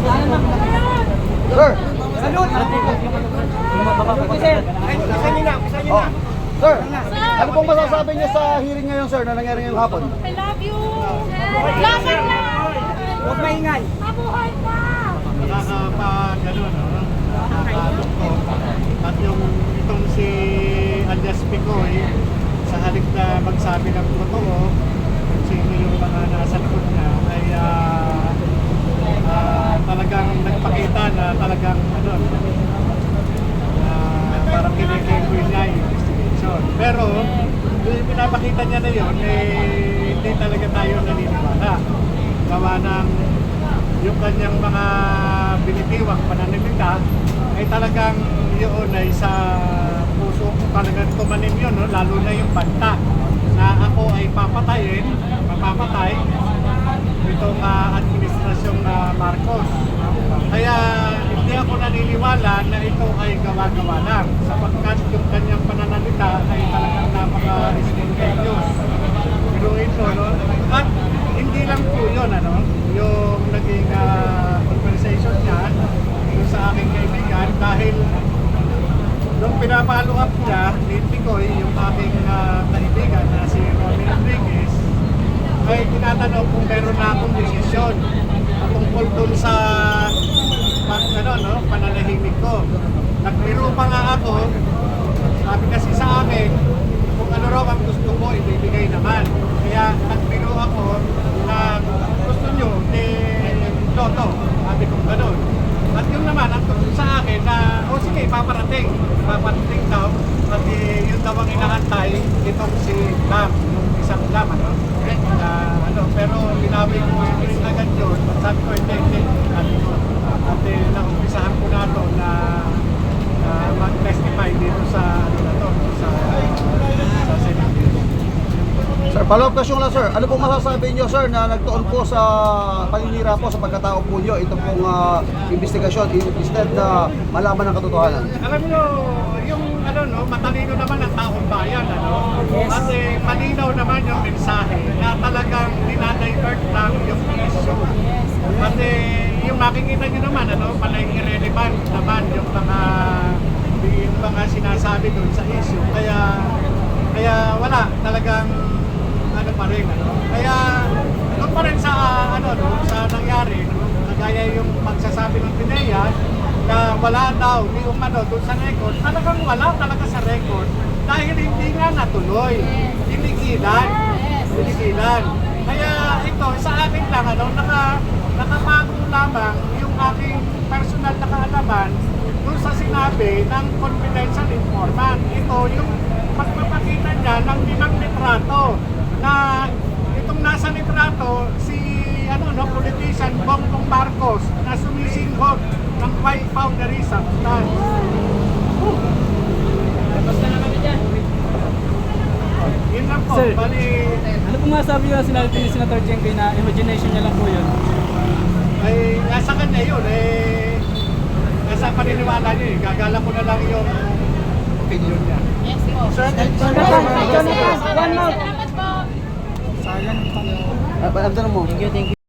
Sir! Oh. Sir, ano pong masasabi niyo sa hearing ngayon, sir, na nangyari ngayong hapon? I love you! Laban na! Huwag maingay. Mabuhay ka! Nakakapag-ano, no? Nakakaluko. At yung itong si alias Picoy, sa halip na magsabi ng totoo, kung sino yung mga nasa likod niya, ay talagang nagpakita na talagang ano, parang kinikilig niya yung investigation. Pero, yung pinapakita niya na yun, hindi talaga tayo naniniwala. Gawa ng yung kanyang mga binitiwang pananalita ay talagang yun ay sa puso ko talagang tumanim yun, no? Lalo na yung banta na ako ay papatayin, mapapatay itong administrasyong Marcos. Kaya hindi ako naniniwala na ito ay gawa-gawa lang sapagkat yung kanyang pananalita ay talagang napaka-spontaneous. Pero ito, no? At hindi lang po yun, ano? Yung naging conversation niya yung sa aking kaibigan dahil nung pinapalo up niya ni Picoy, yung aking kaibigan na si Ronnie Rodriguez, ay tinatanong kung meron na akong desisyon tungkol dun sa pananahimik ko. Nagbiro pa nga ako, sabi kasi sa akin, kung ano raw ang gusto ko, ibibigay naman. Kaya nagbiro ako na gusto nyo, Toto, sabi kong gano'n. At yun naman, ang tungkol sa akin na, sige, paparating daw. At yun daw ang inahantay, itong si Lam, yung isang Lam, pero binawi ko yung agad yun. At sabi ko, hindi, sabi ko. At naumpisahan ko na ito na mag-testify dito sa, sa Senate. Sir, follow-up question lang, sir. Ano pong masasabi niyo, sir, na nagtuon po sa paninira po sa pagkatao po niyo itong pong investigasyon instead na malaman ang katotohanan? Alam niyo, yung matalino naman ang taong bayan, Kasi malinaw naman yung mensahe na talagang dinadivert lang yung issue. Kasi yung makikita niyo naman, palay irrelevant naman yung mga sinasabi doon sa issue. Kaya wala talagang pa rin, Kaya doon pa rin sa sa nangyari, kagaya yung magsasabi ng Pinea na wala daw ni doon sa record, talagang wala talaga sa record dahil hindi nga natuloy. Tinigilan. Kaya ito sa akin lang nakapagong lamang yung aking personal na kaalaman doon sa sinabi ng confidential informant. Ito yung pagpapakita niya ng limang litrato na itong nasa litrato si politician Bongbong Marcos na sumisinghot ng white powdery substance. Basta na kami dyan. Yun lang po. Sir, Bali, ano po masabi nyo sinabi ni Senator Jenggoy na imagination niya lang po yun? ay nasa kanya yun. Nasa paniniwala niya. Gagala ko na lang yung opinion niya. Yes po. Sir, Salamat po. Ano mo? Thank you.